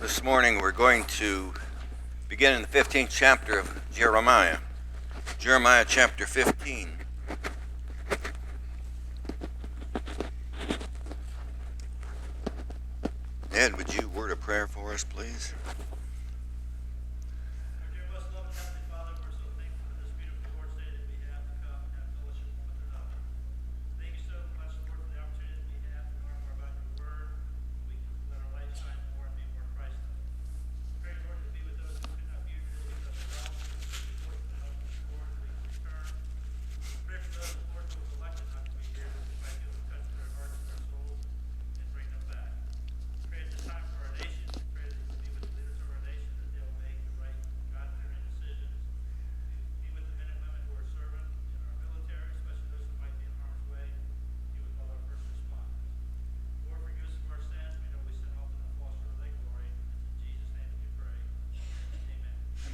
This morning we're going to begin in the 15th chapter of Jeremiah. Jeremiah chapter 15. Ed, would you word a prayer for us, please?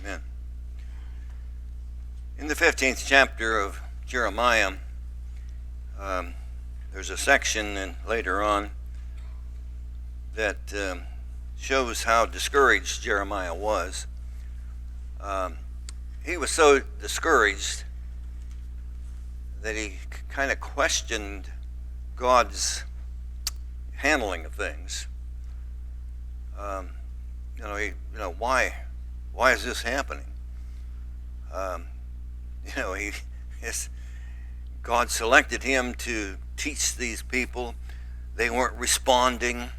Amen. In the 15th chapter of Jeremiah, there's a section later on that shows how discouraged Jeremiah was. He was so discouraged that he kind of questioned God's handling of things. Why is this happening? God selected him to teach these people. They weren't responding,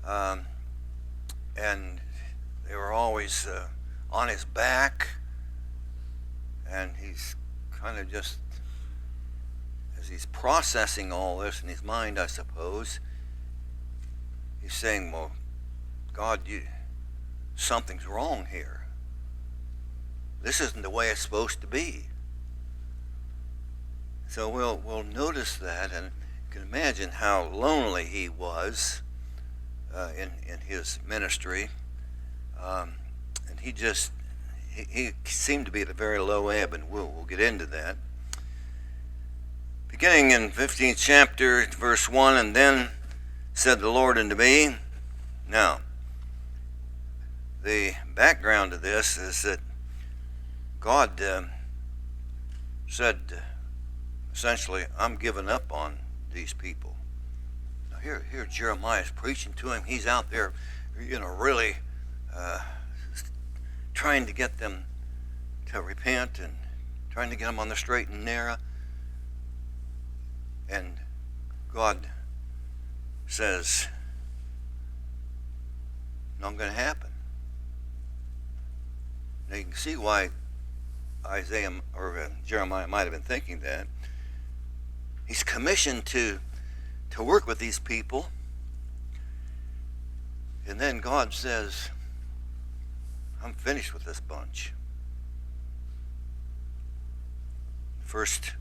and they were always on his back. And he's kind of just, as he's processing all this in his mind, I suppose, he's saying, well, God, something's wrong here. This isn't the way it's supposed to be. So we'll notice that, and you can imagine how lonely he was in his ministry. And he seemed to be at a very low ebb, and we'll get into that. Beginning in 15th chapter, verse 1, and then said the Lord unto me. Now, the background to this is that God said, essentially, I'm giving up on these people. Now here Jeremiah is preaching to him. He's out there, really trying to get them to repent and trying to get them on the straight and narrow. And God says, not going to happen. Now you can see why Isaiah or Jeremiah might have been thinking that. He's commissioned to work with these people, and then God says, I'm finished with this bunch. First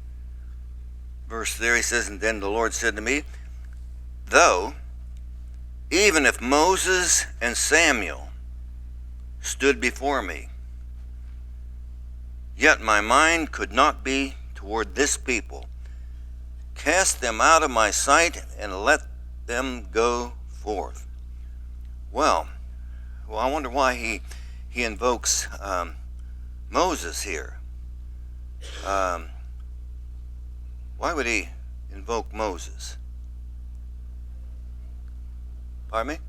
verse there, he says, and then the Lord said to me, though, even if Moses and Samuel stood before me, yet my mind could not be toward this people. Cast them out of my sight and let them go forth. Well, I wonder why he invokes Moses here. Why would he invoke Moses? Pardon me?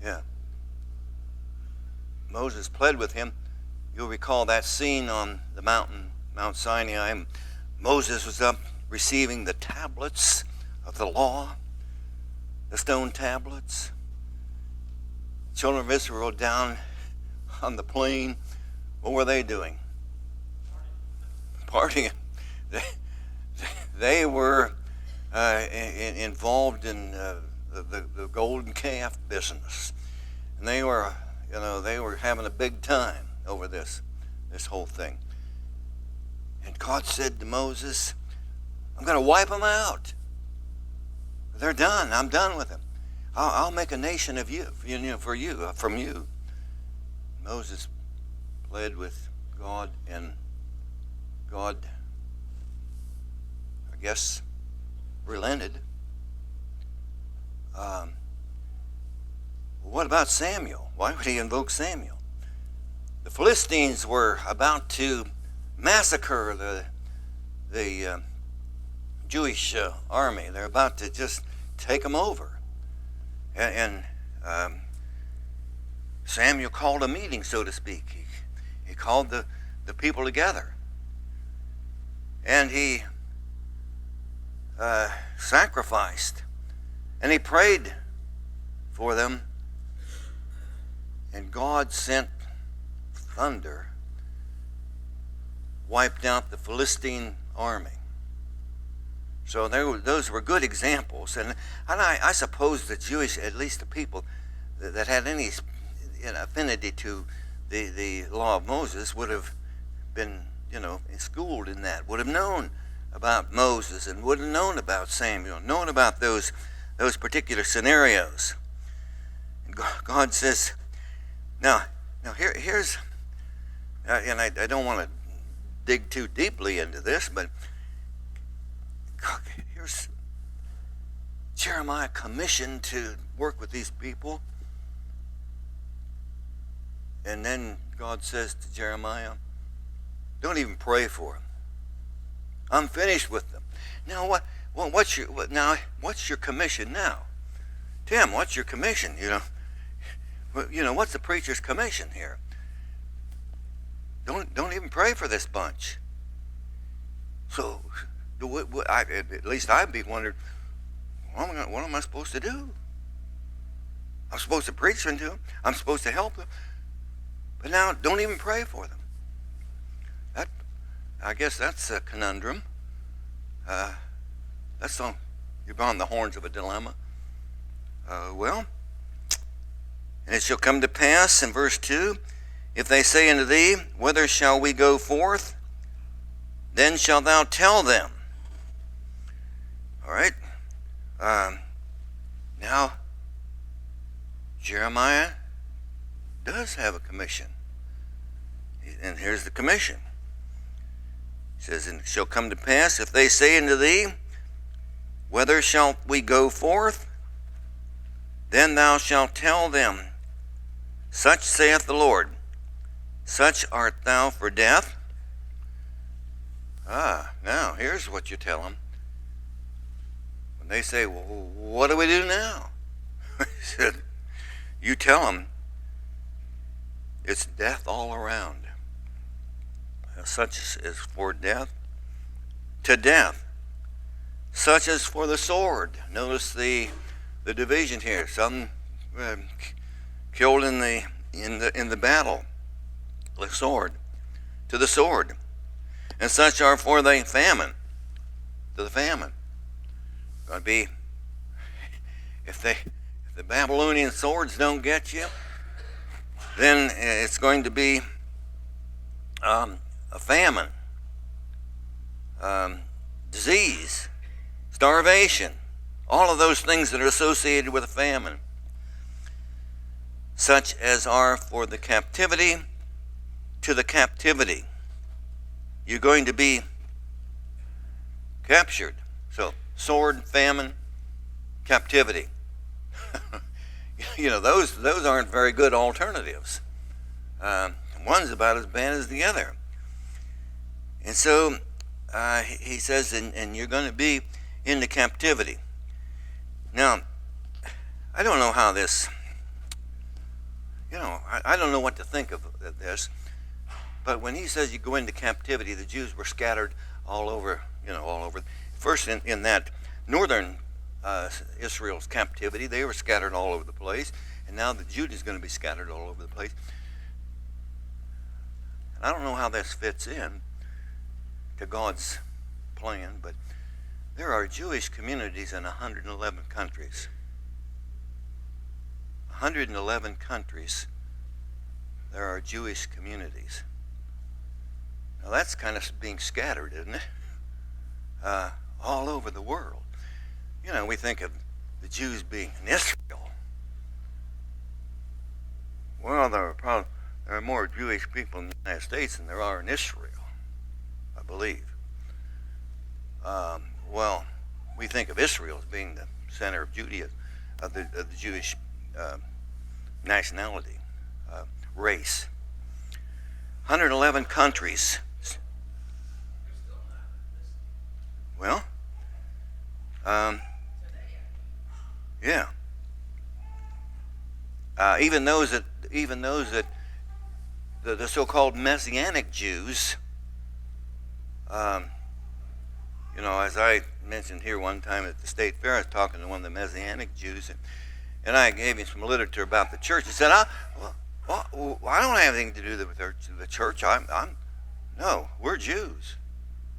Yeah. Moses pled with him. You'll recall that scene on the mountain, Mount Sinai. Moses was up receiving the tablets of the law, the stone tablets. Children of Israel down on the plain, what were they doing? Partying. They were involved in the golden calf business, and they were having a big time over this whole thing. And God said to Moses, I'm going to wipe them out. They're done. I'm done with them. I'll make a nation of you, from you. Moses pled with God, and God, I guess, relented. What about Samuel? Why would he invoke Samuel? The Philistines were about to massacre the Jewish army. They're about to just take them over. And Samuel called a meeting, so to speak. He called the people together. And he sacrificed. And he prayed for them. And God sent thunder, wiped out the Philistine army. So those were good examples. And I suppose the Jewish, at least the people that had any affinity to the law of Moses, would have been, schooled in that, would have known about Moses and would have known about Samuel, known about those particular scenarios. And God says, now here's, and I don't want to dig too deeply into this, but here's Jeremiah commissioned to work with these people. And then God says to Jeremiah, don't even pray for them. I'm finished with them. Now what's your commission now? Tim, what's your commission? What's the preacher's commission here? Don't even pray for this bunch. So at least I'd be wondering, what am I supposed to do? I'm supposed to preach them to them. I'm supposed to help them. But now, don't even pray for them. I guess that's a conundrum. You're on the horns of a dilemma. And it shall come to pass in verse 2, if they say unto thee, whither shall we go forth? Then shalt thou tell them. All right. Now, Jeremiah does have a commission. And here's the commission. It says, and it shall come to pass, if they say unto thee, whither shall we go forth? Then thou shalt tell them, such saith the Lord, such art thou for death. Now, here's what you tell them. When they say, well, what do we do now? He said, you tell them, it's death all around. Such is for death, to death. Such as for the sword. Notice the division here. Some killed in the battle. The sword, to the sword. And such are for the famine, to the famine. Going to be, if the Babylonian swords don't get you, then it's going to be a famine, disease, starvation, all of those things that are associated with a famine, such as are for the captivity, to the captivity. You're going to be captured. So, sword, famine, captivity. Those aren't very good alternatives. One's about as bad as the other. And so he says, and you're going to be into captivity. Now, I don't know how this, I don't know what to think of this, but when he says you go into captivity, the Jews were scattered all over, all over. First in that northern Israel's captivity, they were scattered all over the place, and now the Judah is going to be scattered all over the place. And I don't know how this fits in to God's plan, but there are Jewish communities in 111 countries. 111 countries, there are Jewish communities. Now that's kind of being scattered, isn't it? All over the world. We think of the Jews being in Israel. Well, there are more Jewish people in the United States than there are in Israel, I believe. We think of Israel as being the center of Judaism. of the Jewish nationality, race. 111 countries. Well, yeah. Even those that the so-called Messianic Jews, as I mentioned here one time at the state fair, I was talking to one of the Messianic Jews, and I gave him some literature about the church. He said, I don't have anything to do with the church. No, we're Jews.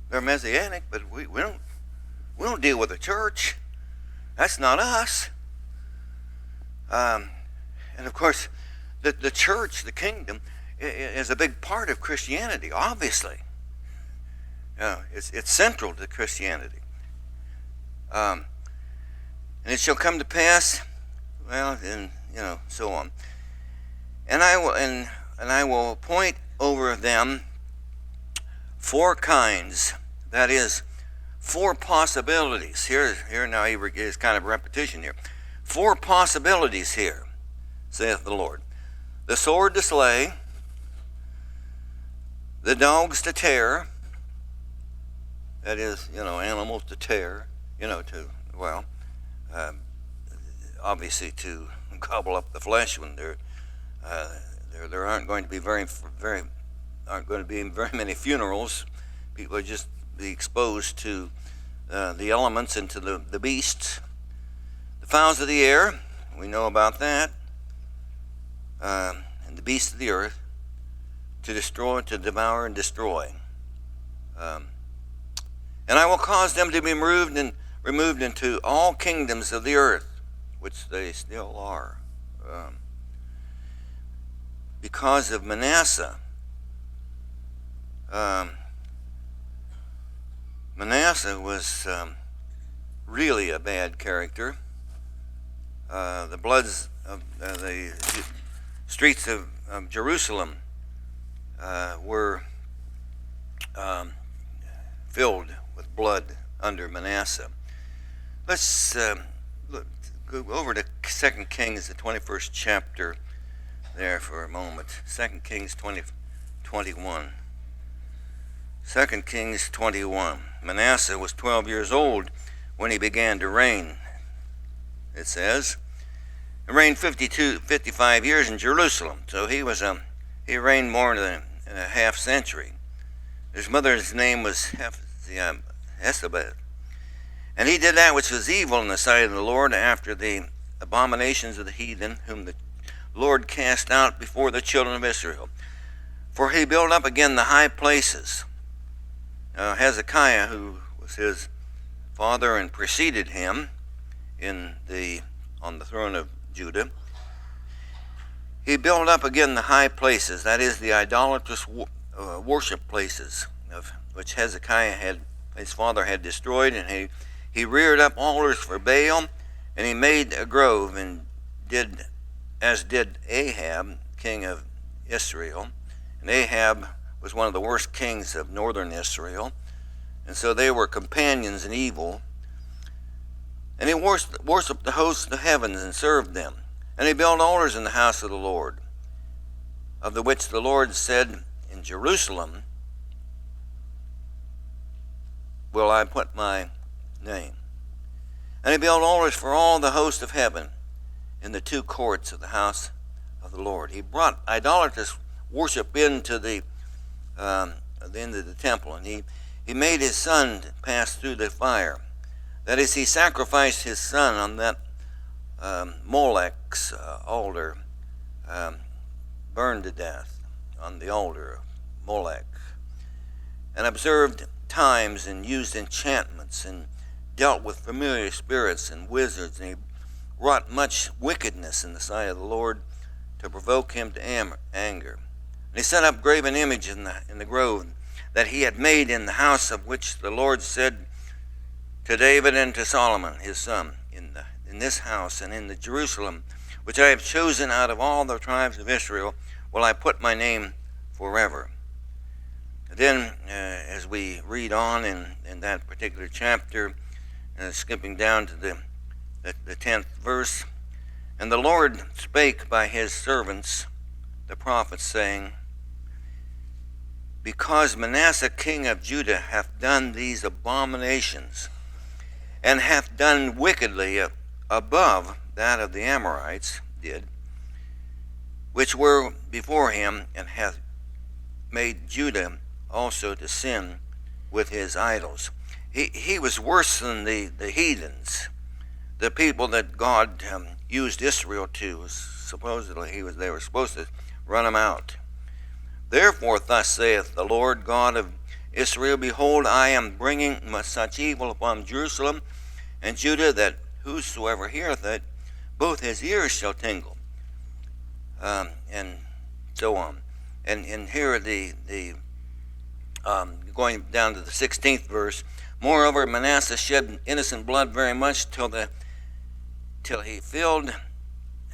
They're Messianic, but we don't deal with the church. That's not us. And of course, the church, the kingdom, is a big part of Christianity, obviously. It's central to Christianity. And it shall come to pass, and so on. And I will appoint over them 4 kinds, that is, 4 possibilities. Here now is kind of repetition here. 4 possibilities here, saith the Lord. The sword to slay, the dogs to tear, that is, animals to tear, obviously to gobble up the flesh when there aren't going to be very many funerals. People are just be exposed to the elements and to the beasts. The fowls of the air, we know about that, and the beasts of the earth, to destroy, to devour and destroy. And I will cause them to be removed into all kingdoms of the earth, which they still are. Because of Manasseh. Manasseh was really a bad character. The bloods of the streets of Jerusalem were filled with blood under Manasseh. Let's go over to 2 Kings, the 21st chapter there for a moment. 2 Kings 21. 2 Kings 21. Manasseh was 12 years old when he began to reign, it says. He reigned 55 years in Jerusalem. So he reigned more than a half century. His mother's name was Hesabeth. And he did that which was evil in the sight of the Lord after the abominations of the heathen, whom the Lord cast out before the children of Israel. For he built up again the high places. Hezekiah, who was his father and preceded him on the throne of Judah, he built up again the high places, that is, the idolatrous worship places, of which Hezekiah his father had destroyed, and he reared up altars for Baal, and he made a grove, and did as did Ahab, king of Israel. And Ahab was one of the worst kings of northern Israel, and so they were companions in evil. And he worshipped the hosts of the heavens and served them. And he built altars in the house of the Lord, of the which the Lord said, in Jerusalem will I put my name. And he built altars for all the host of heaven in the 2 courts of the house of the Lord. He brought idolatrous worship into the temple, and he made his son pass through the fire. That is, he sacrificed his son on that Molech's altar, burned to death on the altar of Molech, and observed times and used enchantments and dealt with familiar spirits and wizards, and he wrought much wickedness in the sight of the Lord to provoke him to anger. And he set up graven images in the grove that he had made in the house of which the Lord said to David and to Solomon his son, in this house and in the Jerusalem, which I have chosen out of all the tribes of Israel, will I put my name forever. Then, as we read on in that particular chapter, skipping down to the the 10th verse. And the Lord spake by his servants, the prophets, saying, because Manasseh king of Judah hath done these abominations, and hath done wickedly above that of the Amorites did, which were before him, and hath made Judah also to sin with his idols. He was worse than the heathens, the people that God used Israel to. Supposedly they were supposed to run them out. Therefore thus saith the Lord God of Israel, behold, I am bringing such evil upon Jerusalem and Judah, that whosoever heareth it, both his ears shall tingle. And so on. And here going down to the 16th verse, moreover Manasseh shed innocent blood very much till he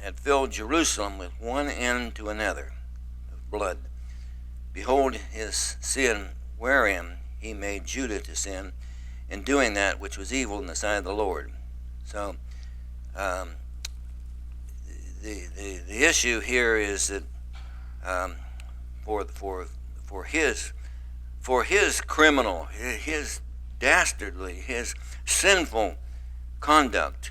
had filled Jerusalem with one end to another of blood. Behold his sin wherein he made Judah to sin, in doing that which was evil in the sight of the Lord. So the issue here is that for his criminal, his dastardly, his sinful conduct.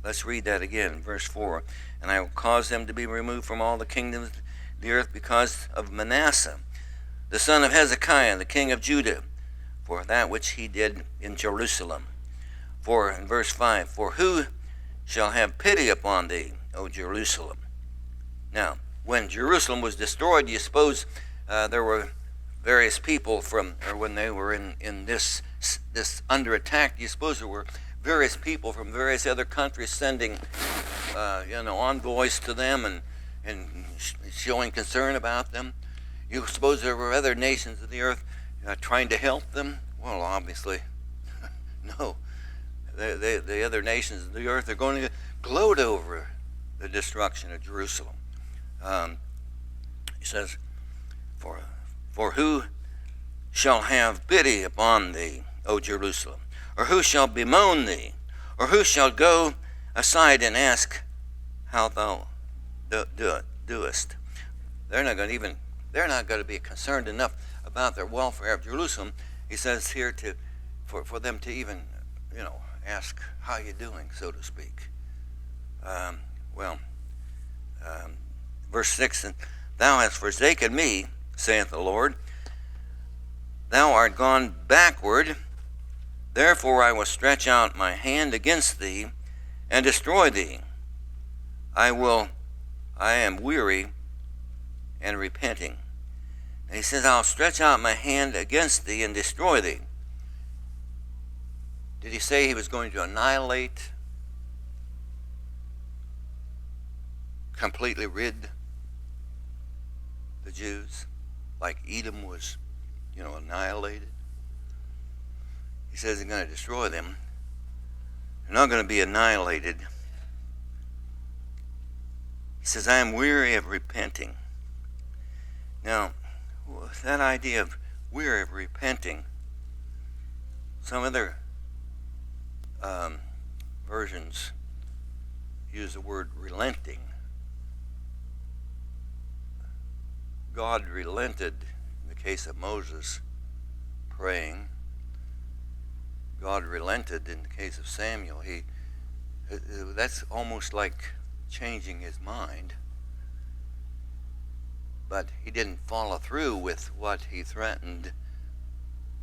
Let's read that again, verse 4. And I will cause them to be removed from all the kingdoms of the earth because of Manasseh, the son of Hezekiah, the king of Judah, for that which he did in Jerusalem. For, in verse 5, for who shall have pity upon thee, O Jerusalem? Now, when Jerusalem was destroyed, you suppose there were various people when they were in this under attack, you suppose there were various people from various other countries sending envoys to them and showing concern about them. You suppose there were other nations of the earth trying to help them? Well, obviously, no. The other nations of the earth are going to gloat over the destruction of Jerusalem. He says, For who shall have pity upon thee, O Jerusalem? Or who shall bemoan thee? Or who shall go aside and ask how thou doest? They're not going to be concerned enough about their welfare of Jerusalem. He says here for them to even, ask how you doing, so to speak. Verse 6, and thou hast forsaken me, saith the Lord. Thou art gone backward. Therefore I will stretch out my hand against thee and destroy thee. I am weary and repenting. And he says, I'll stretch out my hand against thee and destroy thee. Did he say he was going to annihilate, completely rid the Jews, like Edom was, annihilated? He says he's going to destroy them. They're not going to be annihilated. He says, I am weary of repenting. Now, that idea of weary of repenting, some other versions use the word relenting. God relented in the case of Moses praying. God relented in the case of Samuel. That's almost like changing his mind. But he didn't follow through with what he threatened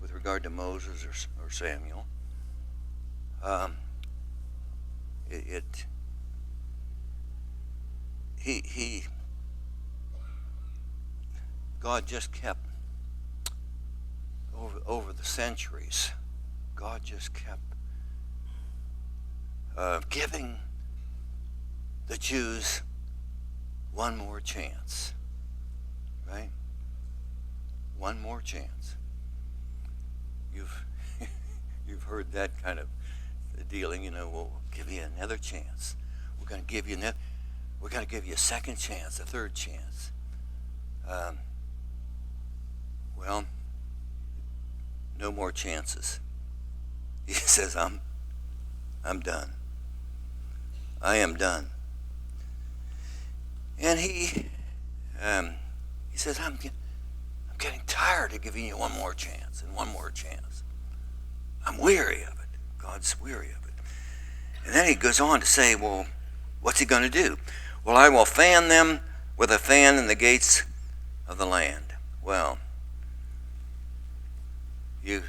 with regard to Moses or Samuel. God just kept over the centuries. God just kept giving the Jews one more chance, right? One more chance. You've heard that kind of dealing. We'll give you another chance. We're going to give you a second chance, a third chance. No more chances. He says, I'm I'm done. I am done. And he says, I'm getting tired of giving you one more chance and one more chance. I'm weary of it. God's weary of it. And then he goes on to say, well, what's he going to do? Well, I will fan them with a fan in the gates of the land. Well, you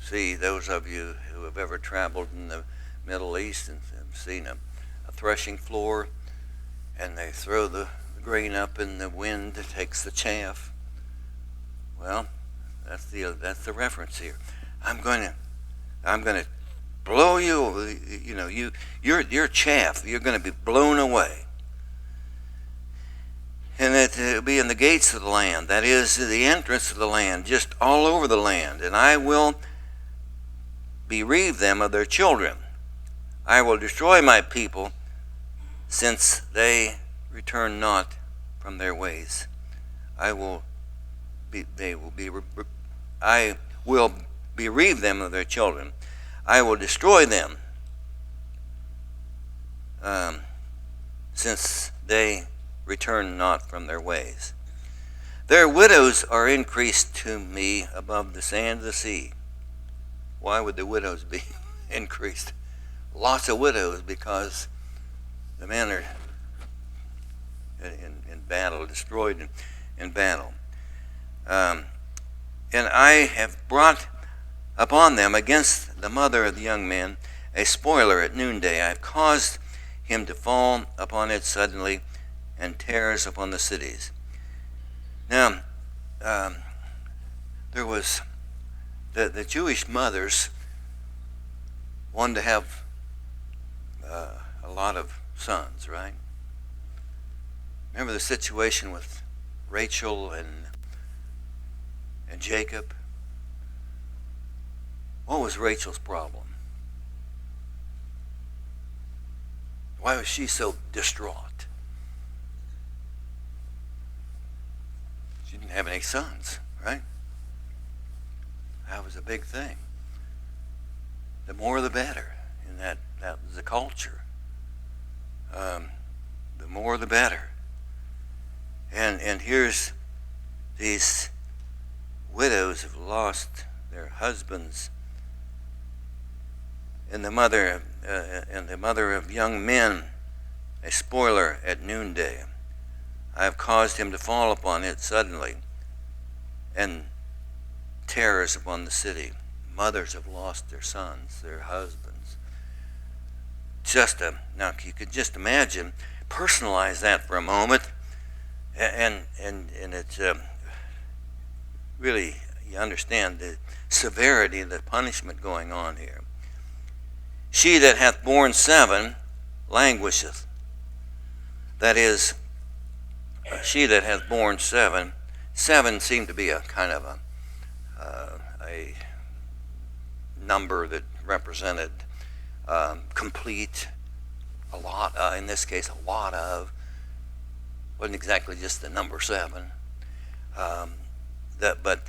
see, those of you who have ever traveled in the Middle East and have seen a threshing floor, and they throw the grain up in the wind that takes the chaff. Well, that's the reference here. I'm going to blow you. Your chaff. You're going to be blown away. And it'll be in the gates of the land. That is the entrance of the land, just all over the land. And I will bereave them of their children. I will destroy my people, since they return not from their ways. I will bereave them of their children. I will destroy them, since they return not from their ways. Their widows are increased to me above the sand of the sea. Why would the widows be increased? Lots of widows, because the men are in battle, destroyed in battle. And I have brought upon them against the mother of the young men a spoiler at noonday. I have caused him to fall upon it suddenly, and tears upon the cities. Now, there was the Jewish mothers wanted to have a lot of sons, right? Remember the situation with Rachel and Jacob? What was Rachel's problem? Why was she so distraught? She didn't have any sons, right? That was a big thing. The more the better. And that was the culture. The more the better. And here's these widows have lost their husbands, and the mother of young men, a spoiler at noonday. I have caused him to fall upon it suddenly, and terrors upon the city. Mothers have lost their sons, their husbands. Now you could just imagine, personalize that for a moment, and it's really, you understand the severity of the punishment going on here. She that hath borne 7 languisheth. That is, she that hath borne 7 seemed to be a kind of a number that represented complete, a lot, in this case a lot of, wasn't exactly just the number 7, but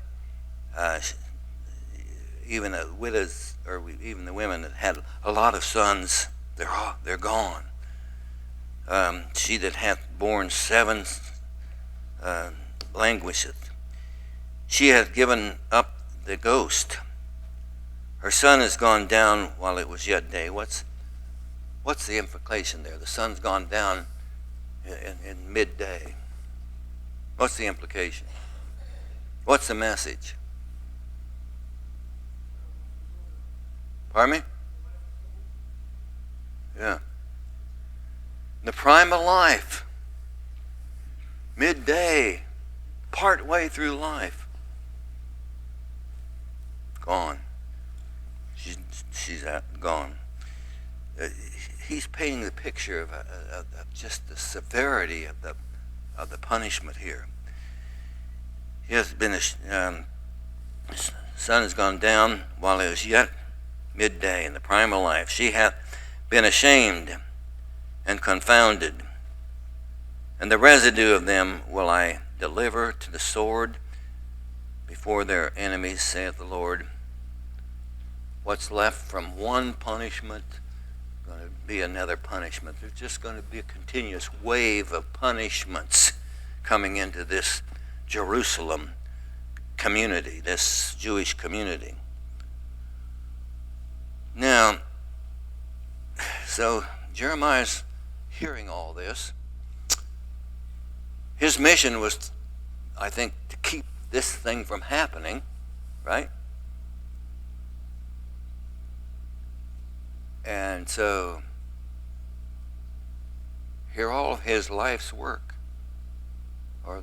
even the widows, or even the women that had a lot of sons, they're gone. She that hath borne 7 languisheth. She hath given up the ghost. Her sun is gone down while it was yet day. What's the implication there? The sun's gone down in midday. What's the implication? What's the message? Pardon me? Yeah. The prime of life. Midday. Part way through life. Gone. She's gone. He's painting the picture of just the severity of the punishment here. He has been the sun has gone down while it was yet midday in the prime of life. She hath been ashamed and confounded, and the residue of them will I deliver to the sword before their enemies, saith the Lord. What's left from one punishment going to be another punishment. There's just going to be a continuous wave of punishments coming into this Jerusalem community, this Jewish community. Now, so Jeremiah's hearing all this. His mission was, I think, to keep this thing from happening, right? And so, here all of his life's work, or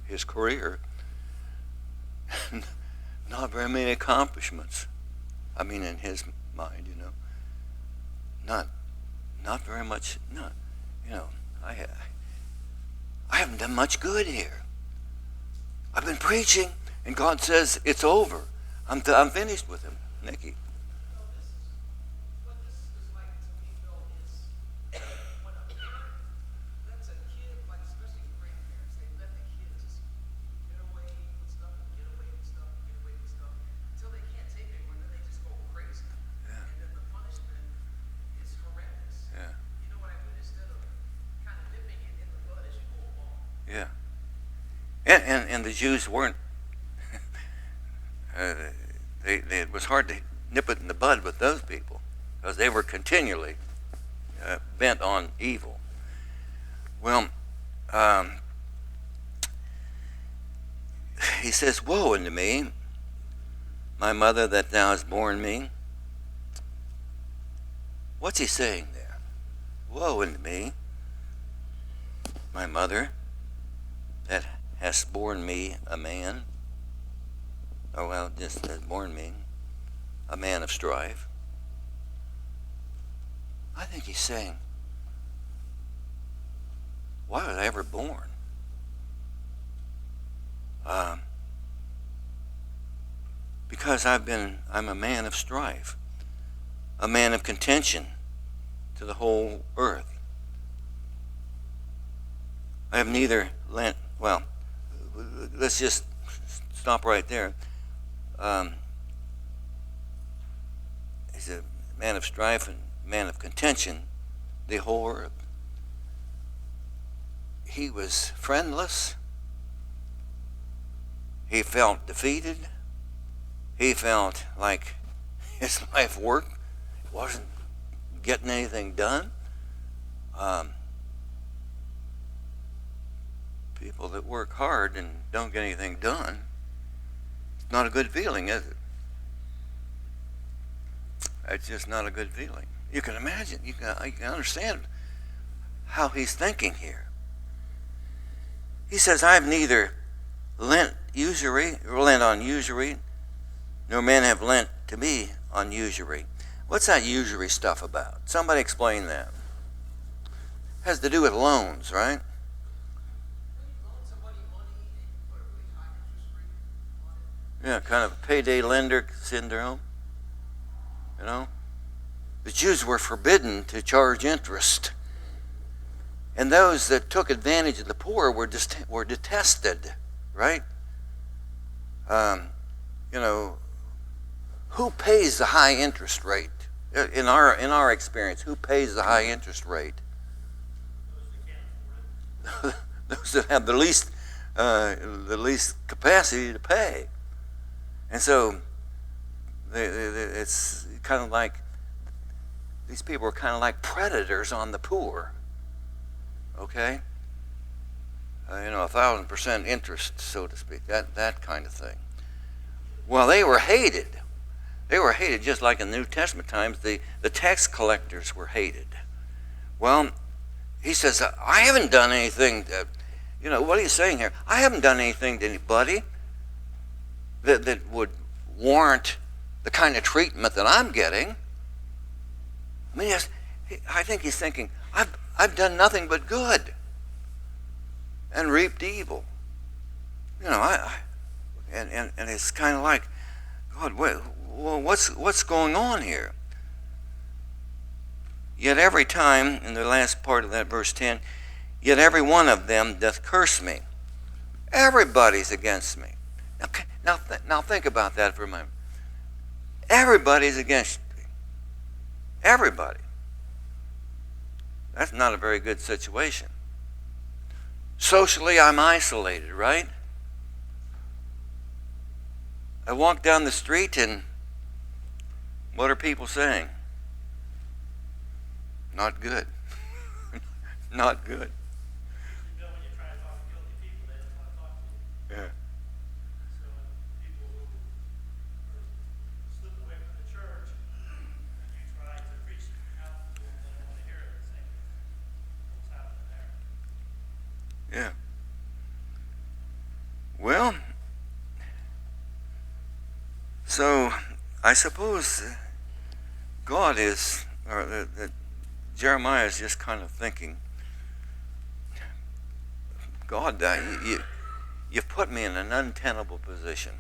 his career, not very many accomplishments. I mean, in his mind, not very much. Not, I haven't done much good here. I've been preaching, and God says it's over. I'm finished with him, Nikki. Yeah. And the Jews weren't, it was hard to nip it in the bud with those people, because they were continually bent on evil. Well, he says, "Woe unto me, my mother, that thou hast borne me." What's he saying there? Woe unto me, my mother, that hast borne me a man, just has borne me a man of strife. I think he's saying, why was I ever born? Because I'm a man of strife, a man of contention to the whole earth. I have neither lent, let's just stop right there. He's a man of strife and man of contention, the whole earth. He was friendless. He felt defeated. He felt like his life work wasn't getting anything done. People that work hard and don't get anything done, it's not a good feeling, is it? It's just not a good feeling. You can imagine, you can understand how he's thinking here. He says, I've neither lent on usury, nor men have lent to me on usury. What's that usury stuff about? Somebody explain that. It has to do with loans, right? Yeah, kind of payday lender syndrome. The Jews were forbidden to charge interest. And those that took advantage of the poor were detested, right? Who pays the high interest rate? In our experience, who pays the high interest rate? Those that have the least capacity to pay. And so it's kind of like these people are kind of like predators on the poor. Okay? 1,000% interest, so to speak, that kind of thing. Well, they were hated. They were hated just like in the New Testament times. The tax collectors were hated. Well, he says, I haven't done anything that, what are you saying here? I haven't done anything to anybody that would warrant the kind of treatment that I'm getting. I mean, I think he's thinking, I've done nothing but good and reaped evil. And it's kind of like, God, what's going on here? Yet every time, in the last part of that verse 10, yet every one of them doth curse me. Everybody's against me. Now think about that for a moment. Everybody's against me. Everybody. That's not a very good situation. Socially, I'm isolated, right? I walk down the street and what are people saying? Not good. Not good. You know, when you try to talk to guilty people, they don't want to talk to you. Yeah. So people who slip away from the church, and you try to preach out to them, they don't want to hear it. Same what's happening there. Yeah. Well, so I suppose God is, or that Jeremiah is just kind of thinking, God, you've put me in an untenable position.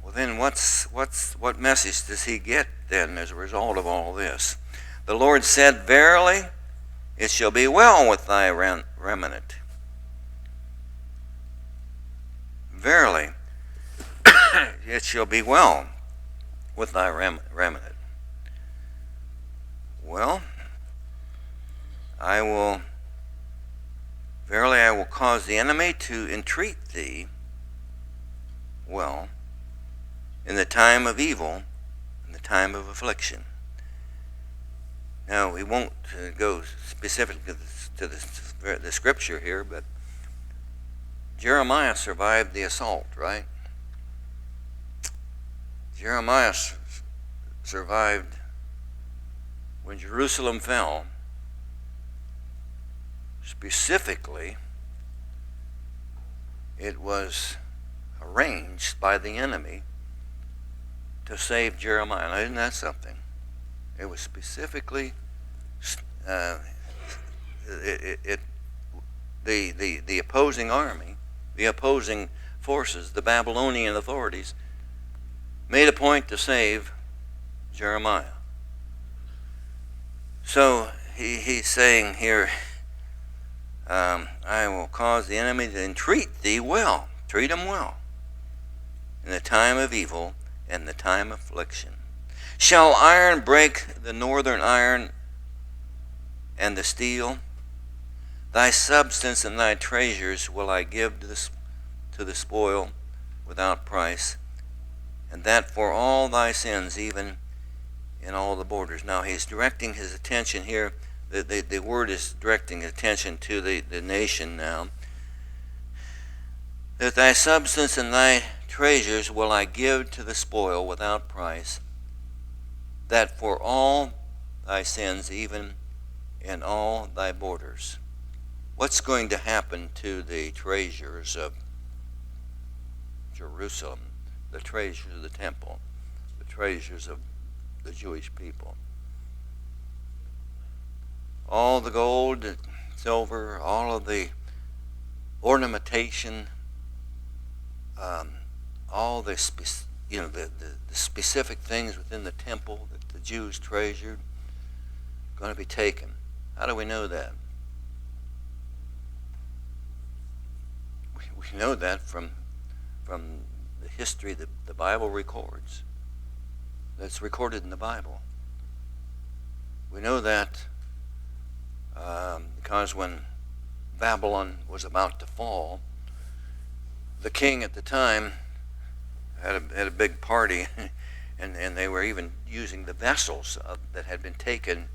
Well, then what message does he get then as a result of all this? The Lord said, "Verily, it shall be well with thy remnant." Verily, it shall be well with thy remnant. Well, verily I will cause the enemy to entreat thee well in the time of evil, in the time of affliction. Now, we won't go specifically to the scripture here, but Jeremiah survived the assault, right? Jeremiah survived when Jerusalem fell. Specifically, it was arranged by the enemy to save Jeremiah. Now, isn't that something? It was specifically the opposing army, the opposing forces, the Babylonian authorities, made a point to save Jeremiah. So he's saying here, I will cause the enemy to entreat thee well, treat him well, in the time of evil and the time of affliction. Shall iron break the northern iron and the steel? Thy substance and thy treasures will I give to the spoil without price, and that for all thy sins, even in all the borders. Now he's directing his attention here. The word is directing attention to the nation now. That thy substance and thy treasures will I give to the spoil without price, that for all thy sins, even in all thy borders. What's going to happen to the treasures of Jerusalem, the treasures of the temple, the treasures of the Jewish people? All the gold and silver, all of the ornamentation, all the specific things within the temple that the Jews treasured, going to be taken. How do we know that? We know that from the history that the Bible records. That's recorded in the Bible. We know that because when Babylon was about to fall, the king at the time had a big party, and they were even using the vessels that had been taken,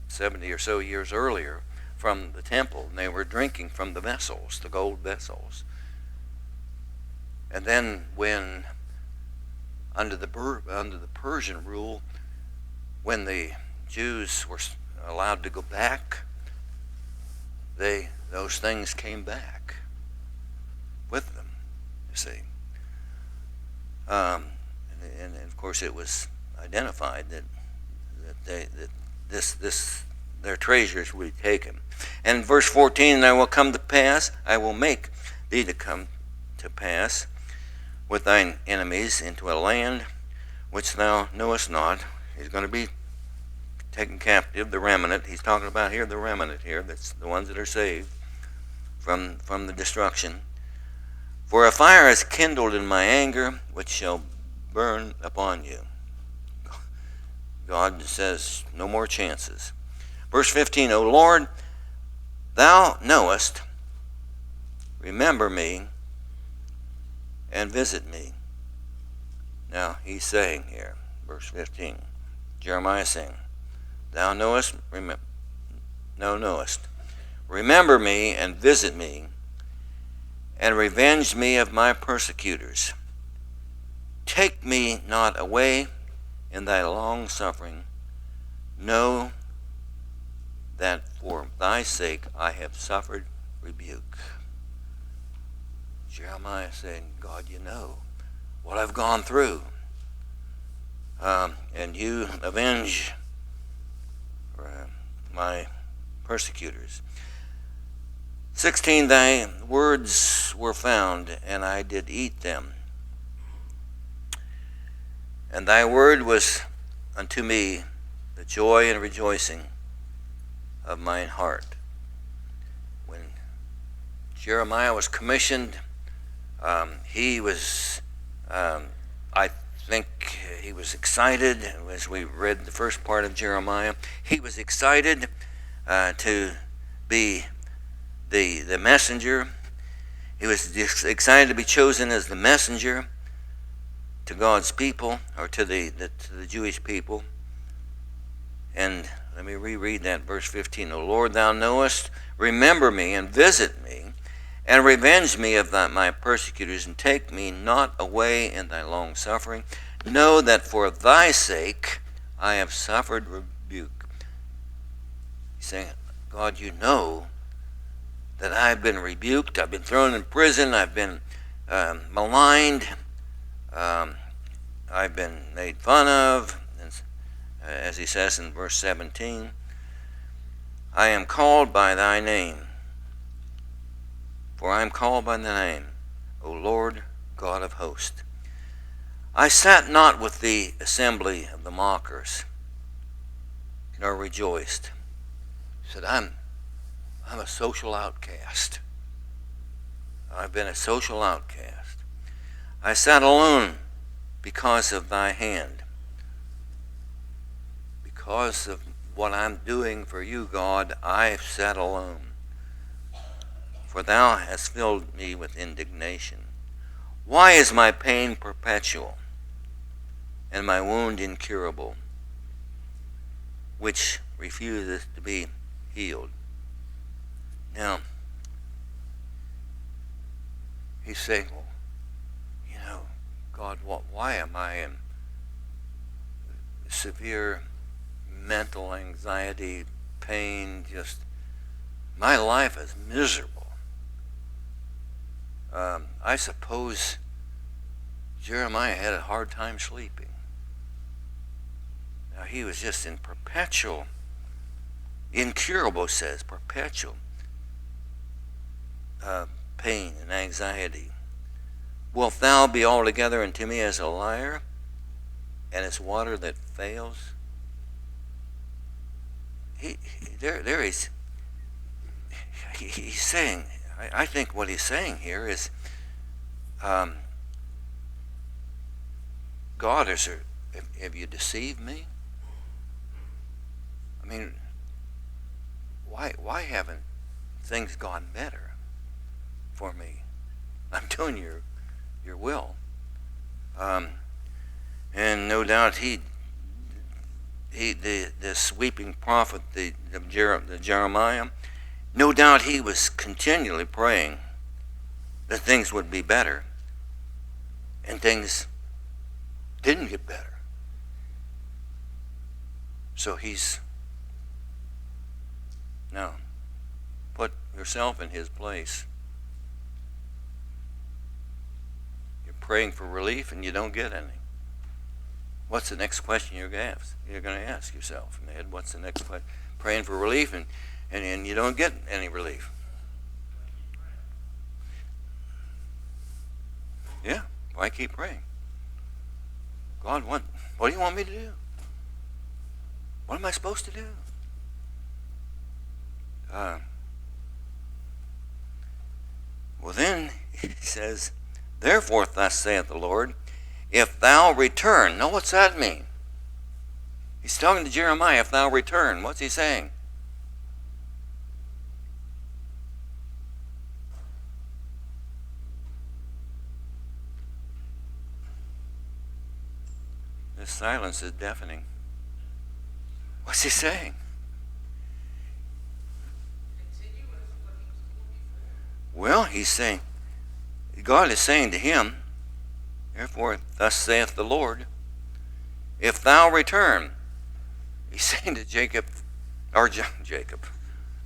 70 or so years earlier from the temple, and they were drinking from the vessels, the gold vessels. And then when under the Persian rule, when the Jews were allowed to go back, those things came back with them, you see. And of course it was identified that their treasures would be taken. And verse 14, and I will come to pass, I will make thee to come to pass with thine enemies into a land which thou knowest not. He's going to be taken captive, the remnant. He's talking about here the remnant here. That's the ones that are saved from the destruction. For a fire is kindled in my anger, which shall burn upon you. God says, no more chances. Verse 15, O Lord, thou knowest, remember me, and visit me. Now, he's saying here, verse 15, Jeremiah saying, thou knowest, remember me, and visit me, and revenge me of my persecutors. Take me not away in thy long suffering. Know that for thy sake I have suffered rebuke. Jeremiah saying, God, you know what I've gone through. And you avenge my persecutors. 16, thy words were found, and I did eat them. And thy word was unto me the joy and rejoicing of mine heart. When Jeremiah was commissioned, he was, I think he was excited, as we read the first part of Jeremiah. He was excited to be the messenger. He was excited to be chosen as the messenger to God's people, or to the Jewish people. And let me reread that, verse 15. O Lord, thou knowest, remember me, and visit me, and revenge me of my persecutors, and take me not away in thy long suffering. Know that for thy sake I have suffered rebuke. He's saying, God, you know that I've been rebuked, I've been thrown in prison, I've been maligned, I've been made fun of, as he says in verse 17. I am called by thy name, for I am called by thy name, O Lord God of hosts. I sat not with the assembly of the mockers, nor rejoiced. He said, I'm a social outcast. I've been a social outcast. I sat alone because of thy hand. Because of what I'm doing for you, God, I've sat alone. For thou hast filled me with indignation. Why is my pain perpetual, and my wound incurable, which refuseth to be healed? Now, he's saying, well, God, why am I in severe mental anxiety, pain, just, my life is miserable. I suppose Jeremiah had a hard time sleeping. Now, he was just in perpetual, incurable says, perpetual pain and anxiety. Wilt thou be altogether unto me as a liar, and as water that fails? He's saying, I think what he's saying here is, God, have you deceived me? I mean, why haven't things gone better for me? I'm doing your will. And no doubt this weeping prophet, the Jeremiah, no doubt he was continually praying that things would be better, and things didn't get better. So now, put yourself in his place. You're praying for relief and you don't get any. What's the next question you're going to ask yourself, Ned? What's the next question? Praying for relief and you don't get any relief. Yeah, why keep praying? God, what do you want me to do? What am I supposed to do? Well, then he says, therefore, thus saith the Lord, if thou return. Now, what's that mean? He's talking to Jeremiah, if thou return. What's he saying? This silence is deafening. What's he saying? Well, he's saying, God is saying to him, therefore, thus saith the Lord, if thou return. He's saying to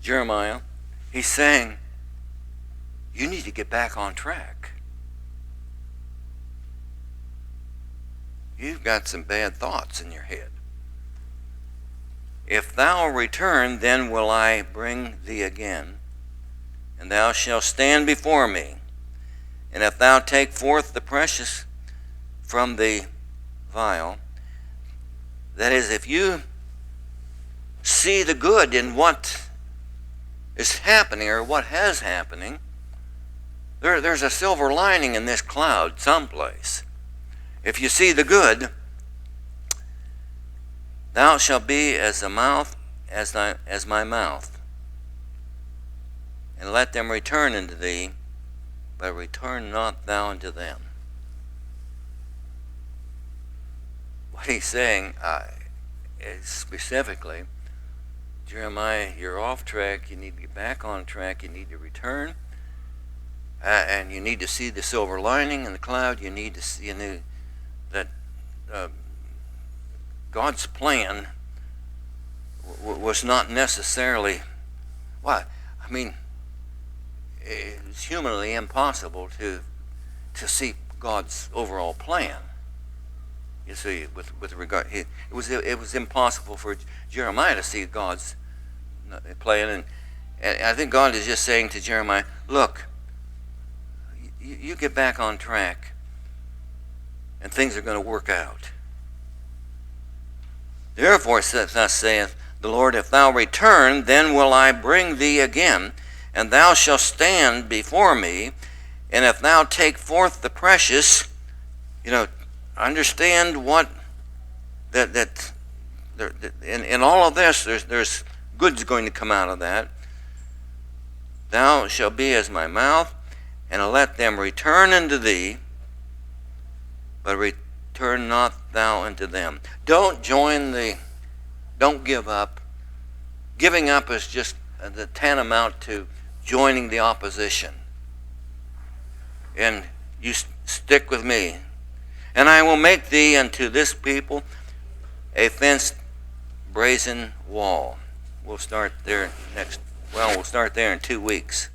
Jeremiah, he's saying, you need to get back on track. You've got some bad thoughts in your head. If thou return, then will I bring thee again, and thou shalt stand before me. And if thou take forth the precious from the vial, that is, if you see the good in what is happening or what has happening, there's a silver lining in this cloud someplace. If you see the good, thou shalt be as a mouth as my mouth, and let them return unto thee, but return not thou unto them. What he's saying is specifically, Jeremiah, you're off track. You need to get back on track. You need to return, and you need to see the silver lining in the cloud. You need to see that God's plan was not necessarily, well, I mean, it's humanly impossible to see God's overall plan. You see, with regard, it was impossible for Jeremiah to see God's plan, and I think God is just saying to Jeremiah, look, you get back on track, and things are going to work out. Therefore, thus saith the Lord, if thou return, then will I bring thee again, and thou shalt stand before me, and if thou take forth the precious, understand what that in all of this, there's good's going to come out of that. Thou shalt be as my mouth, and let them return unto thee, but return not thou unto them. Don't give up. Giving up is just the tantamount to joining the opposition. And you stick with me. And I will make thee unto this people a fenced brazen wall. We'll start there in 2 weeks.